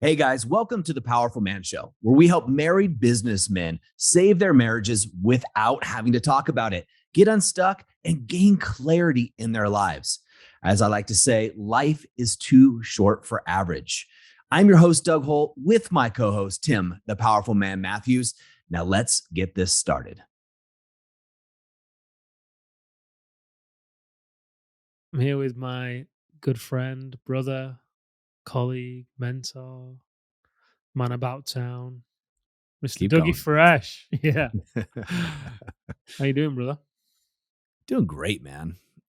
Hey guys, welcome to the Powerful Man Show, where we help married businessmen save their marriages without having to talk about it, get unstuck, and gain clarity in their lives. As I like to say, life is too short for average. I'm your host, Doug Holt, with my co host, Tim, the Powerful Man Matthews. Now let's get this started. I'm here with my good friend, brother, colleague, mentor, man about town, Mr. Keep Dougie going. Fresh. Yeah. How you doing, brother? Doing great, man.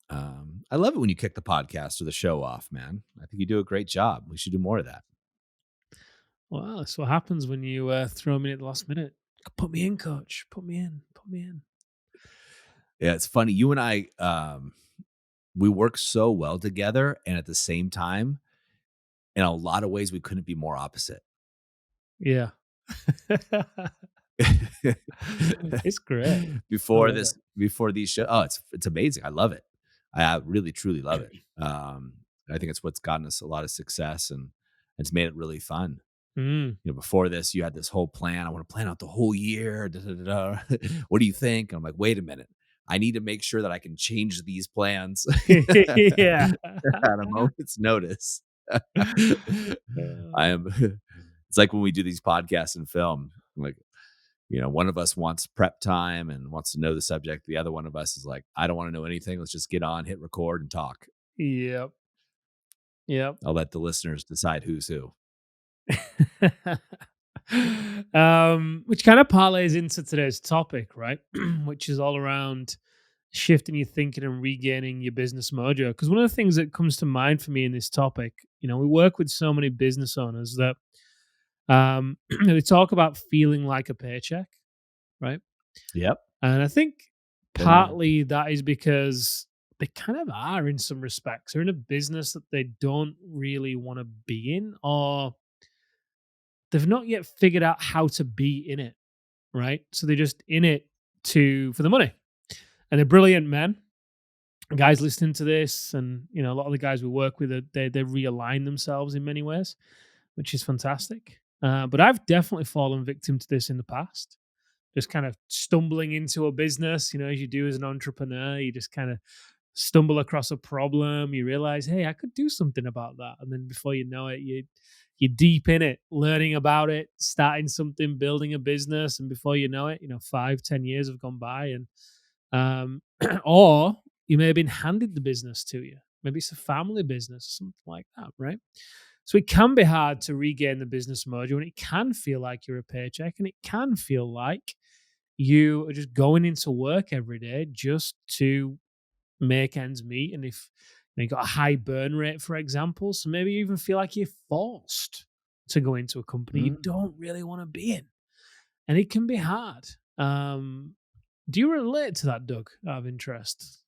I love it when you kick the podcast or the show off, man. I think you do a great job. We should do more of that. Well, that's what happens when you throw me at the last minute. Put me in, coach. Put me in. Put me in. Yeah, it's funny. You and I, we work so well together, and at the same time, in a lot of ways, we couldn't be more opposite. Yeah. It's great. I love it. Before these shows, it's amazing. I love it. I really truly love it. I think it's what's gotten us a lot of success, and it's made it really fun. Mm. Before this, you had this whole plan. I want to plan out the whole year. Da, da, da, da. What do you think? I'm like, wait a minute. I need to make sure that I can change these plans Yeah. at a moment's notice. I am. It's like when we do these podcasts and film. Like, one of us wants prep time and wants to know the subject. The other one of us is like, I don't want to know anything. Let's just get on, hit record, and talk. Yep. Yep. I'll let the listeners decide who's who. Which kind of parlays into today's topic, right? Which is all around shifting your thinking and regaining your business mojo. Because one of the things that comes to mind for me in this topic, we work with so many business owners that they talk about feeling like a paycheck, right? Yep. And I think Been there. partly that is because they kind of are in some respects. They're in a business that they don't really want to be in, or they've not yet figured out how to be in it, right? So they're just in it for the money. And they're brilliant men. Guys listening to this, and a lot of the guys we work with, they realign themselves in many ways, which is fantastic. But I've definitely fallen victim to this in the past. Just kind of stumbling into a business, as you do as an entrepreneur, you just kind of stumble across a problem, you realize, hey, I could do something about that. And then before you know it, you're deep in it, learning about it, starting something, building a business. And before you know it, 5-10 years have gone by. And or you may have been handed the business to you. Maybe it's a family business, something like that, right? So it can be hard to regain the business mojo, and it can feel like you're a paycheck, and it can feel like you are just going into work every day just to make ends meet. And if you got a high burn rate, for example, so maybe you even feel like you're forced to go into a company you Mhm. don't really want to be in, and it can be hard. Do you relate to that, Doug, out of interest,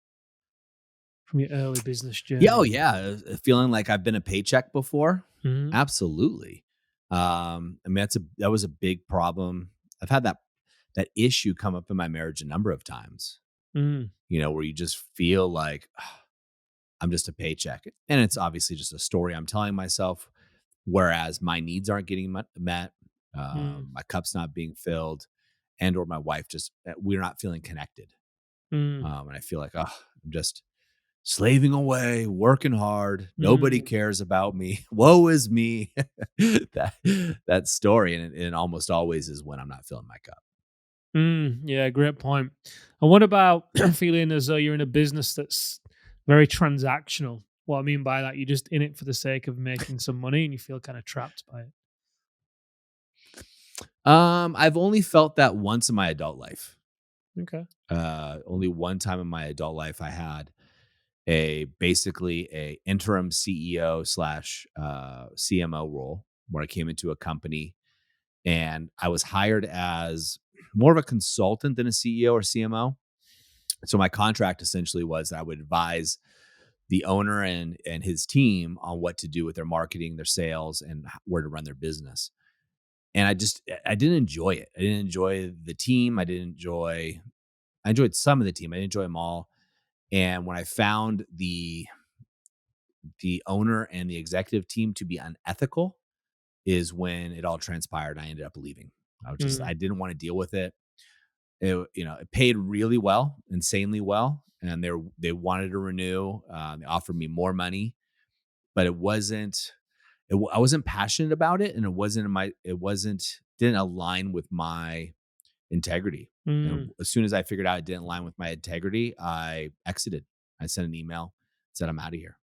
from your early business Yeah, oh journey? yeah, feeling like I've been a paycheck before? Mhm. Absolutely. I mean, that was a big problem. I've had that issue come up in my marriage a number of times, Mm. where you just feel like, "Ah, I'm just a paycheck." And it's obviously just a story I'm telling myself, whereas my needs aren't getting met, Mm. my cup's not being filled, and or my wife just we're not feeling connected. Mm. And I feel like, oh, I'm just slaving away, working hard. Nobody Mm. cares about me. Woe is me. that story, and it almost always is when I'm not filling my cup. Yeah, great point. And what about feeling as though you're in a business that's very transactional? What I mean by that, you're just in it for the sake of making some money and you feel kind of trapped by it. I've only felt that once in my adult life. Okay. Only one time in my adult life I had basically a interim CEO slash CMO role where I came into a company and I was hired as more of a consultant than a CEO or CMO. So my contract essentially was that I would advise the owner and his team on what to do with their marketing, their sales, and where to run their business. And I didn't enjoy it. I didn't enjoy the team. I enjoyed some of the team. I didn't enjoy them all. And when I found the owner and the executive team to be unethical is when it all transpired. I ended up leaving. Mm, I didn't want to deal with it. It paid really well, insanely well, and they wanted to renew. They offered me more money, but it wasn't. I wasn't passionate about it, and It wasn't didn't align with my integrity. And mm. as soon as I figured out it didn't align with my integrity, I exited. I sent an email, said I'm out of here.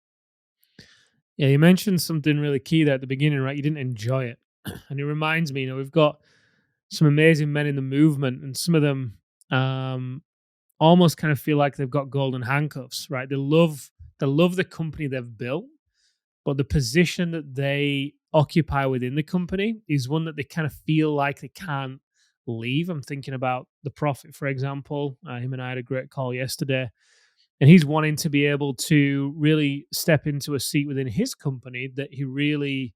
Yeah, you mentioned something really key there at the beginning, right? You didn't enjoy it. And it reminds me, we've got some amazing men in the movement, and some of them um, almost kind of feel like they've got golden handcuffs, right? They love the company they've built, but the position that they occupy within the company is one that they kind of feel like they can't leave. I'm thinking about the Prophet, for example. Him and I had a great call yesterday, and he's wanting to be able to really step into a seat within his company that it really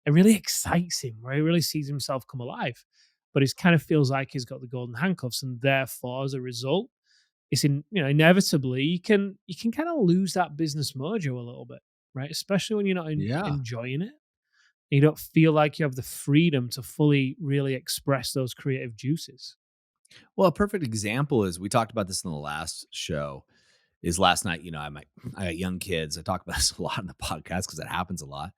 excites him, where he really sees himself come alive. But it kind of feels like he's got the golden handcuffs, and therefore, as a result, inevitably you can kind of lose that business mojo a little bit, right? Especially when you're not Yeah. enjoying it. You don't feel like you have the freedom to fully really express those creative juices. Well, a perfect example is we talked about this in the last show. Is last night, I got young kids. I talk about this a lot in the podcast because it happens a lot.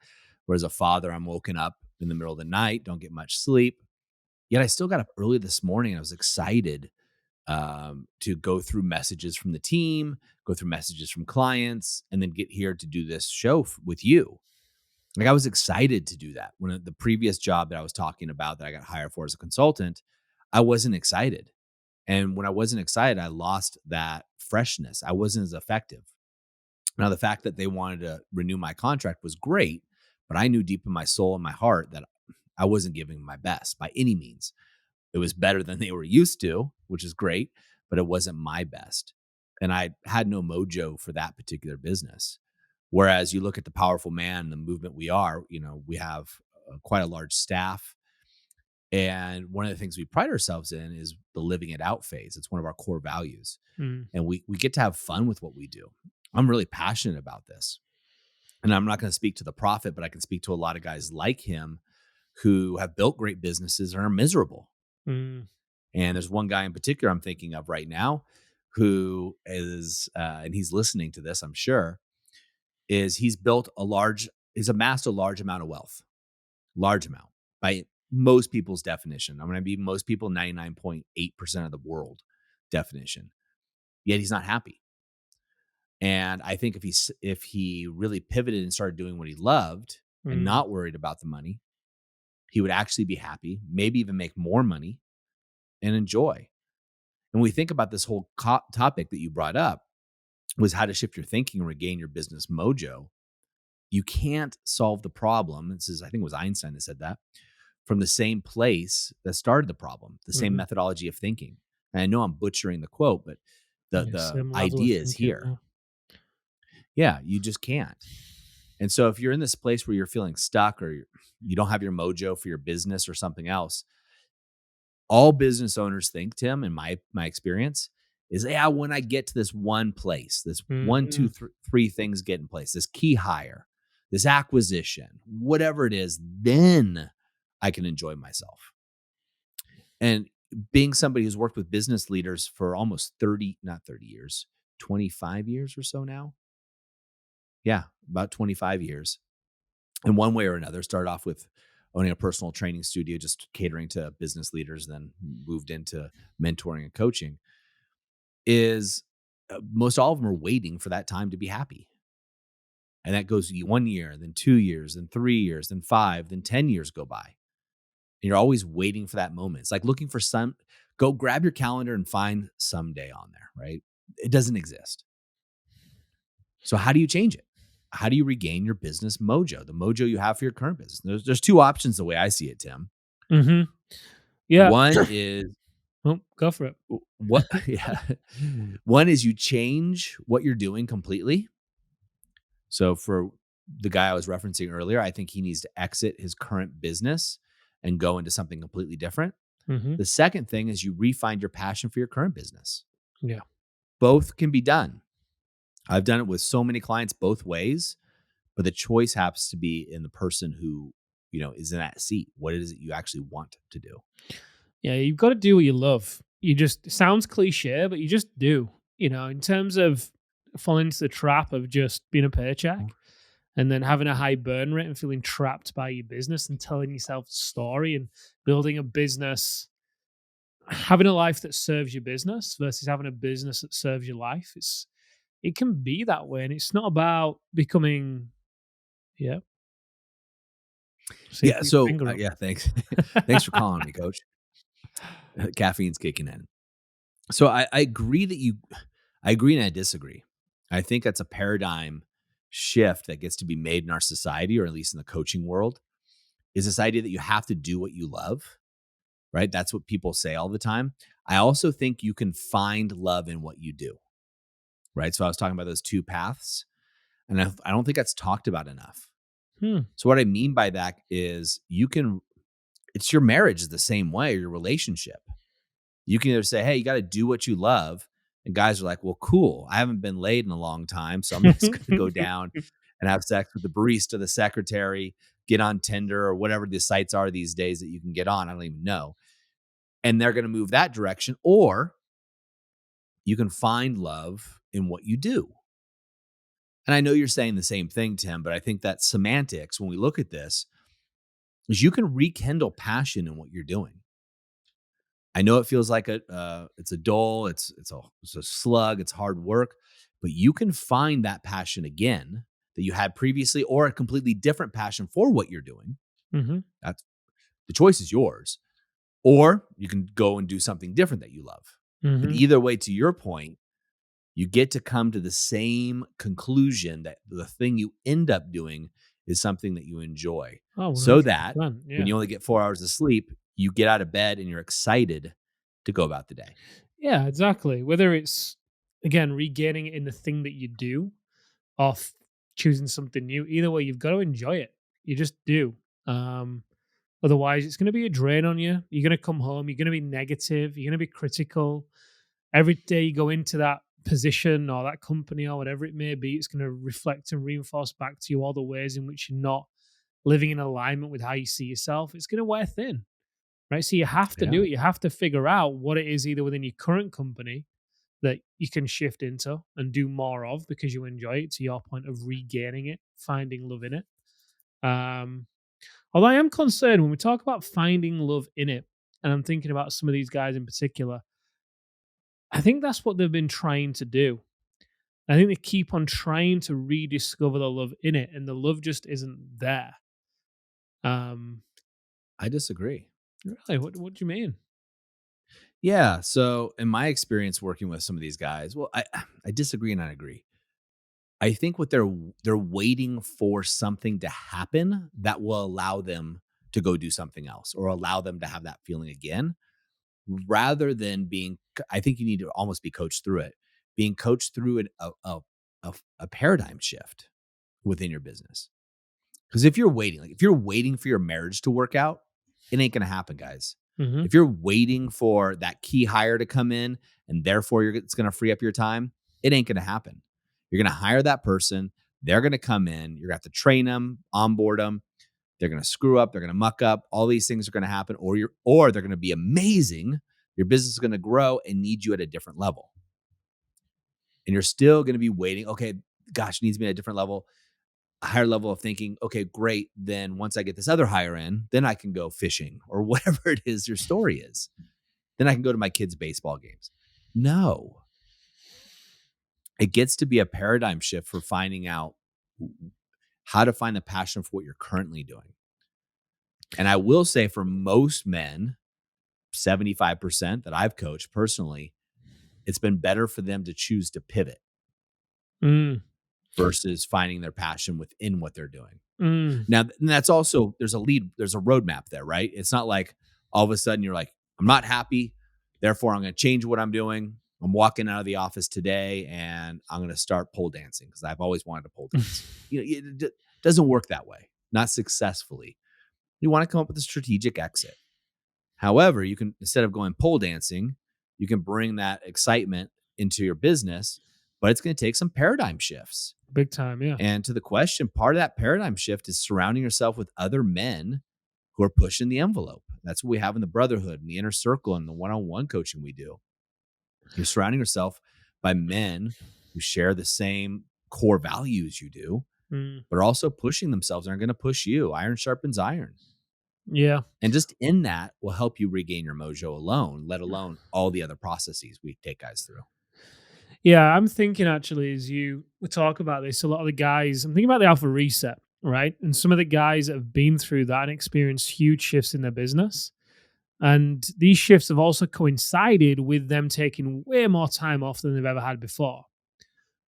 Whereas a father, I'm woken up in the middle of the night, don't get much sleep. Yet I still got up early this morning. I was excited to go through messages from the team, go through messages from clients, and then get here to do this show with you. Like I was excited to do that. When the previous job that I was talking about that I got hired for as a consultant, I wasn't excited. And when I wasn't excited, I lost that freshness. I wasn't as effective. Now, the fact that they wanted to renew my contract was great, but I knew deep in my soul and my heart that I wasn't giving my best by any means. It was better than they were used to, which is great, but it wasn't my best. And I had no mojo for that particular business. Whereas you look at the powerful man, the movement we are, we have quite a large staff. And one of the things we pride ourselves in is the living it out phase. It's one of our core values. Mm, And we get to have fun with what we do. I'm really passionate about this. And I'm not going to speak to the prophet, but I can speak to a lot of guys like him who have built great businesses and are miserable. mm, And there's one guy in particular I'm thinking of right now who is, and he's listening to this, I'm sure, is he's amassed a large amount of wealth, large amount by most people's definition. I'm going to be most people, 99.8% of the world definition. Yet he's not happy. And I think if he really pivoted and started doing what he loved and mm, not worried about the money, he would actually be happy, maybe even make more money and enjoy. And when we think about this whole topic that you brought up was how to shift your thinking and regain your business mojo. You can't solve the problem. I think it was Einstein that said that from the same place that started the problem, the same mhm. methodology of thinking. And I know I'm butchering the quote, but Yeah, the same level of idea is thinking. here. Yeah. Yeah, you just can't. And so if you're in this place where you're feeling stuck or you don't have your mojo for your business or something else, all business owners think, Tim, in my experience, is yeah, when I get to this one place, this one, two, Mhm, three things get in place, this key hire, this acquisition, whatever it is, then I can enjoy myself. And being somebody who's worked with business leaders for almost 30, not 30 years, 25 years or so now. Yeah, about 25 years. In one way or another, started off with owning a personal training studio, just catering to business leaders, then moved into mentoring and coaching, is most all of them are waiting for that time to be happy. And that goes 1 year, then 2 years, then 3 years, then five, then 10 years go by. And you're always waiting for that moment. It's like looking for go grab your calendar and find someday on there, right? It doesn't exist. So how do you change it? How do you regain your business mojo, the mojo you have for your current business? There's two options the way I see it, Tim. mhm. Yeah. One is Oh, go for it. what yeah. One is you change what you're doing completely. So for the guy I was referencing earlier, I think he needs to exit his current business and go into something completely different. Mhm. The second thing is you refine your passion for your current business. Yeah. Both can be done. I've done it with so many clients both ways, but the choice happens to be in the person who is in that seat. What is it you actually want to do? Yeah, you've got to do what you love. You just, it sounds cliche, but you just do. In terms of falling into the trap of just being a paycheck and then having a high burn rate and feeling trapped by your business and telling yourself a story and building a business, having a life that serves your business versus having a business that serves your life. It can be that way. And it's not about becoming, yeah, see, Yeah. put your So finger up. yeah, thanks. Thanks for calling me, coach. Caffeine's kicking in. So I agree I agree and I disagree. I think that's a paradigm shift that gets to be made in our society, or at least in the coaching world, is this idea that you have to do what you love, right? That's what people say all the time. I also think you can find love in what you do, right? So I was talking about those two paths, and I don't think that's talked about enough. Hmm. So what I mean by that is it's your marriage is the same way, or your relationship. You can either say, hey, you got to do what you love. And guys are like, well, cool. I haven't been laid in a long time. So I'm just going to go down and have sex with the barista, the secretary, get on Tinder or whatever the sites are these days that you can get on. I don't even know. And they're going to move that direction. Or you can find love in what you do. And I know you're saying the same thing, Tim, but I think that semantics, when we look at this, is you can rekindle passion in what you're doing. I know it feels like it's a dull, it's a slug, it's hard work, but you can find that passion again that you had previously, or a completely different passion for what you're doing. Hmm. That's the choice is yours, or you can go and do something different that you love. But Hmm. either way, to your point, you get to come to the same conclusion that the thing you end up doing is something that you enjoy, Oh, so that 100%. when Yeah. you only get 4 hours of sleep, you get out of bed and you're excited to go about the day. Yeah, exactly. Whether it's, again, regaining it in the thing that you do, or choosing something new, either way, you've got to enjoy it. You just do. Um, Otherwise, it's going to be a drain on you. You're going to come home, you're going to be negative, you're going to be critical. Every day you go into that position or that company or whatever it may be, it's going to reflect and reinforce back to you all the ways in which you're not living in alignment with how you see yourself. It's going to wear thin, right? So you have to Yeah. do it. You have to figure out what it is either within your current company that you can shift into and do more of because you enjoy it, to your point of regaining it, finding love in it. Um, Although I am concerned when we talk about finding love in it, and I'm thinking about some of these guys in particular, I think that's what they've been trying to do. I think they keep on trying to rediscover the love in it, and the love just isn't there. Um, I disagree. really, what do you mean? Yeah. So, in my experience working with some of these guys, well, I disagree and I agree. I think what they're waiting for something to happen that will allow them to go do something else, or allow them to have that feeling again, rather than being. I think you need to almost be coached through it, being coached through a paradigm shift within your business. Because if you're waiting for your marriage to work out, it ain't gonna happen, guys. Hmm. If you're waiting for that key hire to come in and therefore it's gonna free up your time, it ain't gonna happen. You're gonna hire that person. They're gonna come in. You're gonna have to train them, onboard them. They're gonna screw up. They're gonna muck up. All these things are gonna happen, or they're gonna be amazing. Your business is gonna grow and need you at a different level. And you're still gonna be waiting. Okay, gosh, needs me at a different level, a higher level of thinking, okay, great. Then once I get this other hire in, then I can go fishing or whatever it is your story is. Then I can go to my kids' baseball games. No, it gets to be a paradigm shift for finding out how to find the passion for what you're currently doing. And I will say for most men, 75% that I've coached personally, it's been better for them to choose to pivot Mm, versus finding their passion within what they're doing. mm. Now, and that's also there's a roadmap there, right? It's not like all of a sudden you're like, I'm not happy, therefore I'm going to change what I'm doing. I'm walking out of the office today and I'm going to start pole dancing because I've always wanted to pole dance. It doesn't work that way, not successfully. You want to come up with a strategic exit. However, you can, instead of going pole dancing, you can bring that excitement into your business, but it's going to take some paradigm shifts. Big time, yeah. And to the question, part of that paradigm shift is surrounding yourself with other men who are pushing the envelope. That's what we have in the brotherhood and the inner circle and the one-on-one coaching we do. You're surrounding yourself by men who share the same core values you do, Mm, but are also pushing themselves and are going to push you. Iron sharpens iron. yeah. And just in that will help you regain your mojo alone, let alone all the other processes we take guys through. Yeah, I'm thinking actually as you we talk about this, a lot of the guys, I'm thinking about the alpha reset, right? And some of the guys that have been through that and experienced huge shifts in their business. And these shifts have also coincided with them taking way more time off than they've ever had before,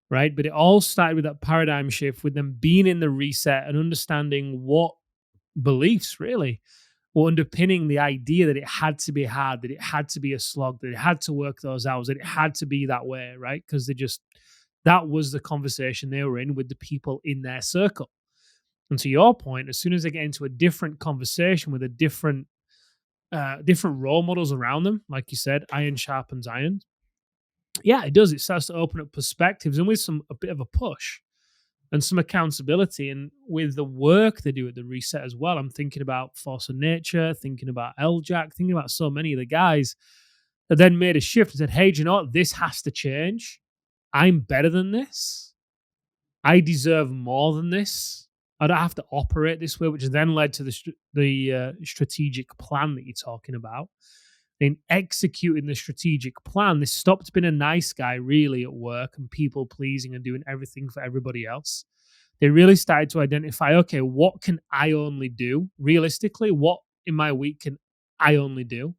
right? But it all started with that paradigm shift, with them being in the reset and understanding what beliefs really were underpinning the idea that it had to be hard, that it had to be a slog, that it had to work those hours, that it had to be that way, right? Because that was the conversation they were in with the people in their circle. And to your point, as soon as they get into a different conversation with a different role models around them, like you said, iron sharpens iron. Yeah, it does. It starts to open up perspectives, and with a bit of a push and some accountability, and with the work they do at the reset as well. I'm thinking about Force of Nature, thinking about Jack, thinking about so many of the guys that then made a shift and said, "Hey, do you know what? This has to change. I'm better than this. I deserve more than this. I don't have to operate this way," which then led to the strategic plan that you're talking about. In executing the strategic plan, they stopped being a nice guy really at work and people pleasing and doing everything for everybody else. They really started to identify, okay, what can I only do realistically? What in my week can I only do?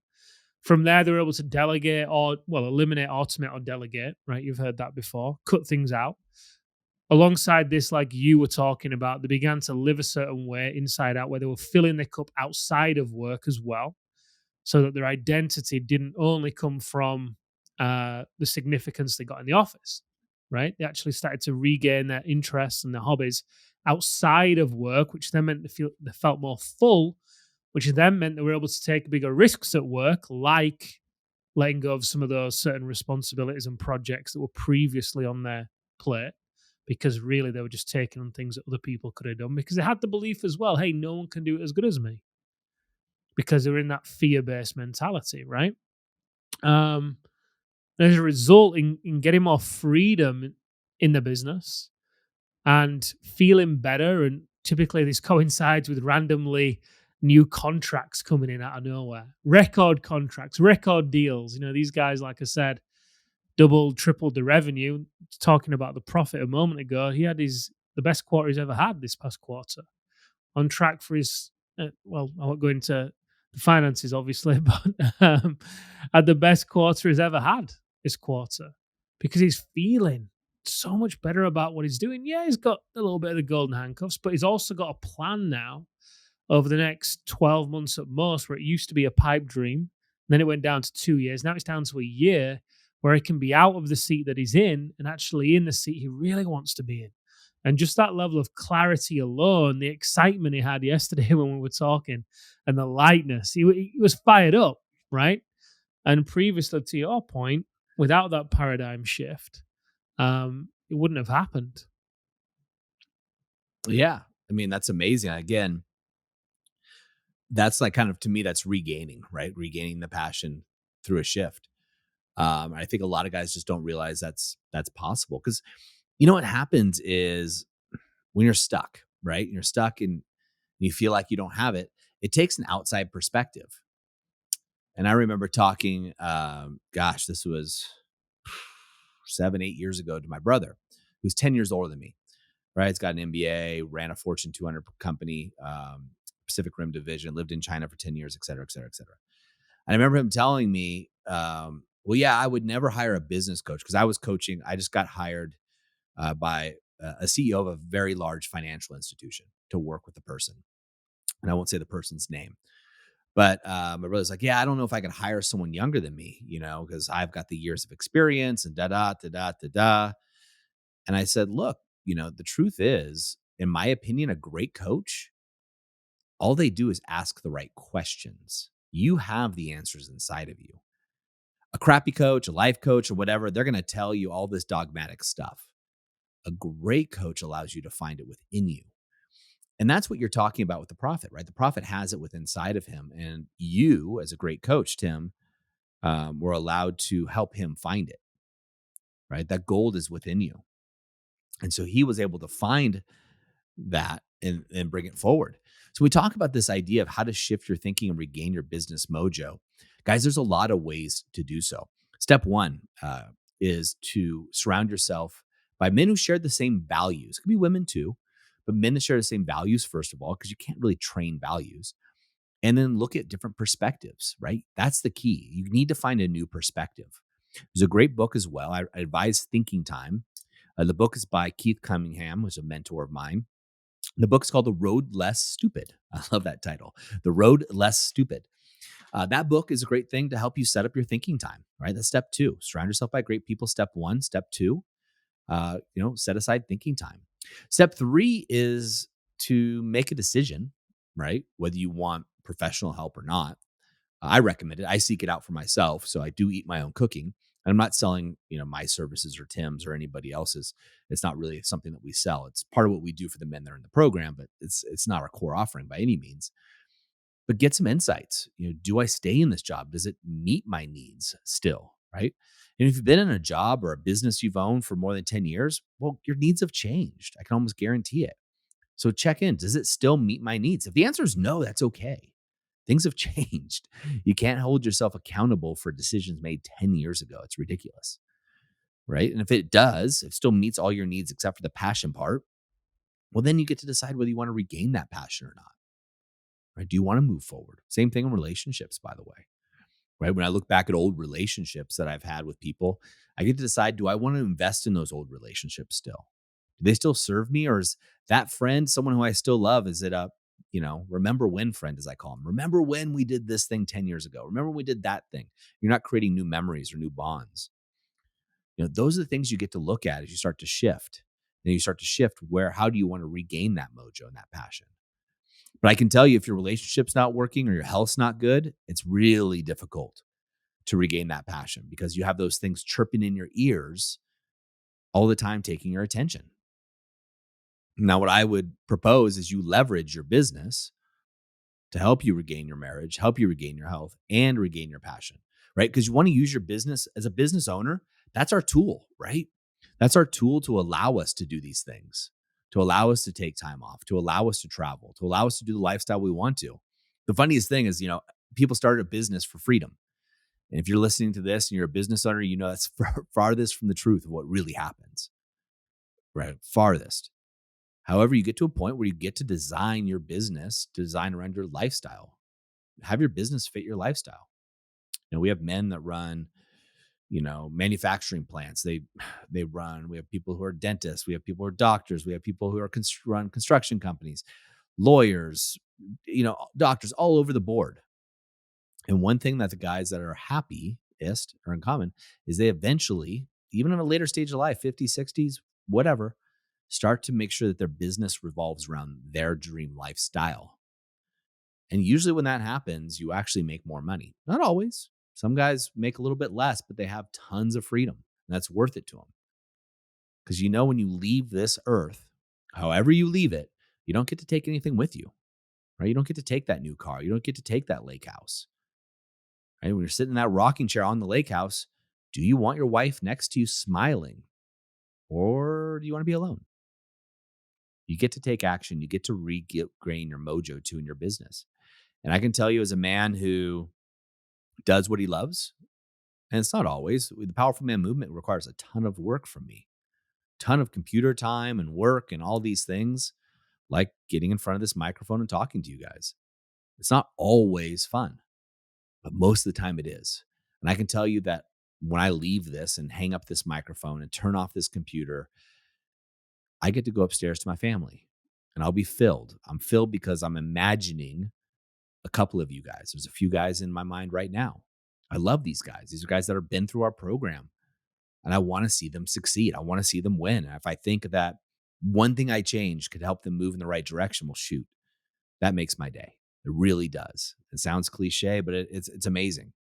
From there, they were able to delegate or, well, eliminate, automate, or delegate, right? You've heard that before, cut things out. Alongside this, like you were talking about, they began to live a certain way inside out where they were filling their cup outside of work as well, so that their identity didn't only come from the significance they got in the office, right? They actually started to regain their interests and their hobbies outside of work, which then meant they felt more full, which then meant they were able to take bigger risks at work, like letting go of some of those certain responsibilities and projects that were previously on their plate, because really they were just taking on things that other people could have done, because they had the belief as well, hey, no one can do it as good as me, because they were in that fear-based mentality, right? Um, and as a result, in getting more freedom in the business and feeling better, and typically this coincides with randomly new contracts coming in out of nowhere, record contracts, record deals. You know, these guys, like I said, doubled, tripled the revenue. Talking about the profit a moment ago, he had the best quarter he's ever had this past quarter, on track for his well, I won't go into the finances obviously, but had the best quarter he's ever had this quarter, because he's feeling so much better about what he's doing. Yeah, he's got a little bit of the golden handcuffs, but he's also got a plan now over the next 12 months at most, where it used to be a pipe dream. Then it went down to 2 years. Now it's down to a year, where he can be out of the seat that he's in and actually in the seat he really wants to be in. And just that level of clarity alone, the excitement he had yesterday when we were talking, and the lightness, he was fired up, right? And previously, to your point, without that paradigm shift, it wouldn't have happened. Yeah. I mean, that's amazing. Again, that's like kind of to me, that's regaining, right? Regaining the passion through a shift. I think a lot of guys just don't realize that's possible, because you know what happens is when you're stuck, right? You're stuck and you feel like you don't have it. It takes an outside perspective. And I remember talking, gosh, this was 7, 8 years ago, to my brother, who's 10 years older than me, right? He's got an MBA, ran a Fortune 200 company, Pacific Rim division, lived in China for 10 years, et cetera, et cetera, et cetera. And I remember him telling me, well, yeah, I would never hire a business coach, because I was coaching. I just got hired by a CEO of a very large financial institution to work with the person. And I won't say the person's name. But my brother's like, yeah, I don't know if I could hire someone younger than me, because I've got the years of experience and da da da da da da. And I said, look, the truth is, in my opinion, a great coach, all they do is ask the right questions. You have the answers inside of you. A crappy coach, a life coach, or whatever, they're going to tell you all this dogmatic stuff. A great coach allows you to find it within you. And that's what you're talking about with the prophet, right? The prophet has it within inside of him. And you, as a great coach, Tim, were allowed to help him find it, right? That gold is within you. And so he was able to find that and bring it forward. So we talk about this idea of how to shift your thinking and regain your business mojo. Guys, there's a lot of ways to do so. Step one is to surround yourself by men who share the same values. It could be women too, but men that share the same values, first of all, because you can't really train values. And then look at different perspectives, right? That's the key. You need to find a new perspective. There's a great book as well. I advise Thinking Time. The book is by Keith Cunningham, who's a mentor of mine. The book's called The Road Less Stupid. I love that title. The Road Less Stupid. That book is a great thing to help you set up your thinking time, right? That's step two. Surround yourself by great people. Step one. Step two, set aside thinking time. Step three is to make a decision, right? Whether you want professional help or not. I recommend it. I seek it out for myself. So I do eat my own cooking. And I'm not selling, my services or Tim's or anybody else's. It's not really something that we sell. It's part of what we do for the men that are in the program, but it's not our core offering by any means. But get some insights. Do I stay in this job? Does it meet my needs still? Right. And if you've been in a job or a business you've owned for more than 10 years, well, your needs have changed. I can almost guarantee it. So check in. Does it still meet my needs? If the answer is no, that's okay. Things have changed. You can't hold yourself accountable for decisions made 10 years ago. It's ridiculous. Right. And if it does, if it still meets all your needs except for the passion part, well, then you get to decide whether you want to regain that passion or not. Right. Do you want to move forward? Same thing in relationships, by the way. Right. When I look back at old relationships that I've had with people, I get to decide, do I want to invest in those old relationships still? Do they still serve me? Or is that friend someone who I still love? Is it a, remember when friend, as I call them? Remember when we did this thing 10 years ago? Remember when we did that thing? You're not creating new memories or new bonds. Those are the things you get to look at as you start to shift. And you start to shift how do you want to regain that mojo and that passion? But I can tell you, if your relationship's not working or your health's not good, it's really difficult to regain that passion because you have those things chirping in your ears all the time, taking your attention. Now, what I would propose is you leverage your business to help you regain your marriage, help you regain your health, and regain your passion, right? Because you want to use your business as a business owner. That's our tool, right? That's our tool to allow us to do these things, to allow us to take time off, to allow us to travel, to allow us to do the lifestyle we want to. The funniest thing is, people started a business for freedom. And if you're listening to this and you're a business owner, that's farthest from the truth of what really happens, right? Farthest. However, you get to a point where you get to design your business, design around your lifestyle, have your business fit your lifestyle. We have men that run, manufacturing plants. We have people who are dentists. We have people who are doctors. We have people who run construction companies, lawyers, doctors all over the board. And one thing that the guys that are happiest are in common is they eventually, even in a later stage of life, 50s, 60s, whatever, start to make sure that their business revolves around their dream lifestyle. And usually when that happens, you actually make more money. Not always. Some guys make a little bit less, but they have tons of freedom. And that's worth it to them. Because when you leave this earth, however you leave it, you don't get to take anything with you, right? You don't get to take that new car. You don't get to take that lake house. Right? When you're sitting in that rocking chair on the lake house, do you want your wife next to you smiling? Or do you want to be alone? You get to take action. You get to regain your mojo too in your business. And I can tell you, as a man who does what he loves, and it's not always, the Powerful Man movement requires a ton of work from me, ton of computer time and work and all these things, like getting in front of this microphone and talking to you guys. It's not always fun, but most of the time it is. And I can tell you that when I leave this and hang up this microphone and turn off this computer, I get to go upstairs to my family and I'll be filled. I'm filled because I'm imagining a couple of you guys. There's a few guys in my mind right now. I love these guys. These are guys that have been through our program and I want to see them succeed. I want to see them win. And if I think that one thing I change could help them move in the right direction, well, shoot, that makes my day. It really does. It sounds cliche, but it's amazing.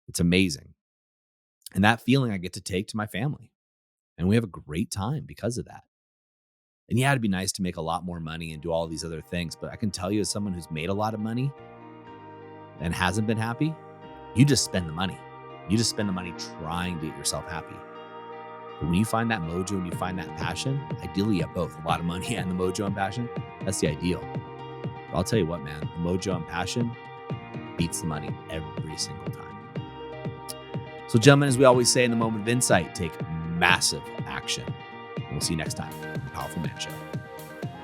It's amazing. And that feeling I get to take to my family. And we have a great time because of that. And yeah, it'd be nice to make a lot more money and do all these other things. But I can tell you, as someone who's made a lot of money and hasn't been happy, you just spend the money. You just spend the money trying to get yourself happy. But when you find that mojo and you find that passion, ideally you have both, a lot of money and the mojo and passion. That's the ideal. But I'll tell you what, man, the mojo and passion beats the money every single time. So gentlemen, as we always say in the moment of insight, take massive action. And we'll see you next time on the Powerful Man Show.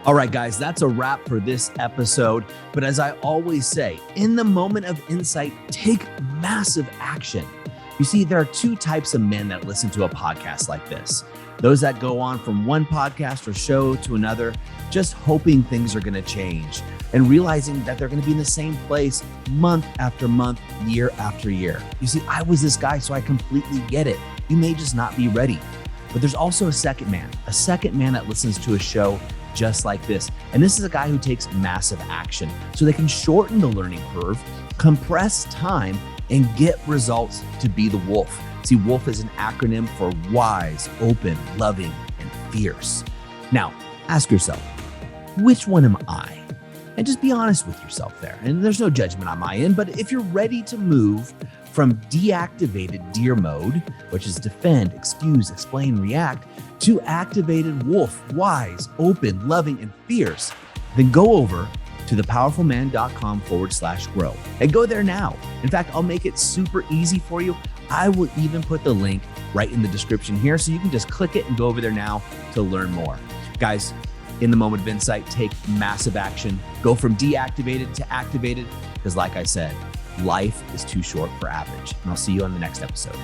All right, guys, that's a wrap for this episode. But as I always say, in the moment of insight, take massive action. You see, there are two types of men that listen to a podcast like this. Those that go on from one podcast or show to another, just hoping things are going to change and realizing that they're going to be in the same place month after month, year after year. You see, I was this guy, so I completely get it. You may just not be ready. But there's also a second man that listens to a show just like this. And this is a guy who takes massive action so they can shorten the learning curve, compress time, and get results to be the wolf. See, wolf is an acronym for wise, open, loving, and fierce. Now, ask yourself, which one am I? And just be honest with yourself there. And there's no judgment on my end, but if you're ready to move from deactivated deer mode, which is defend, excuse, explain, react, to activated wolf, wise, open, loving, and fierce, then go over to thepowerfulman.com/grow and go there now. In fact, I'll make it super easy for you. I will even put the link right in the description here, so you can just click it and go over there now to learn more. Guys, in the moment of insight, take massive action. Go from deactivated to activated, because like I said, life is too short for average. And I'll see you on the next episode.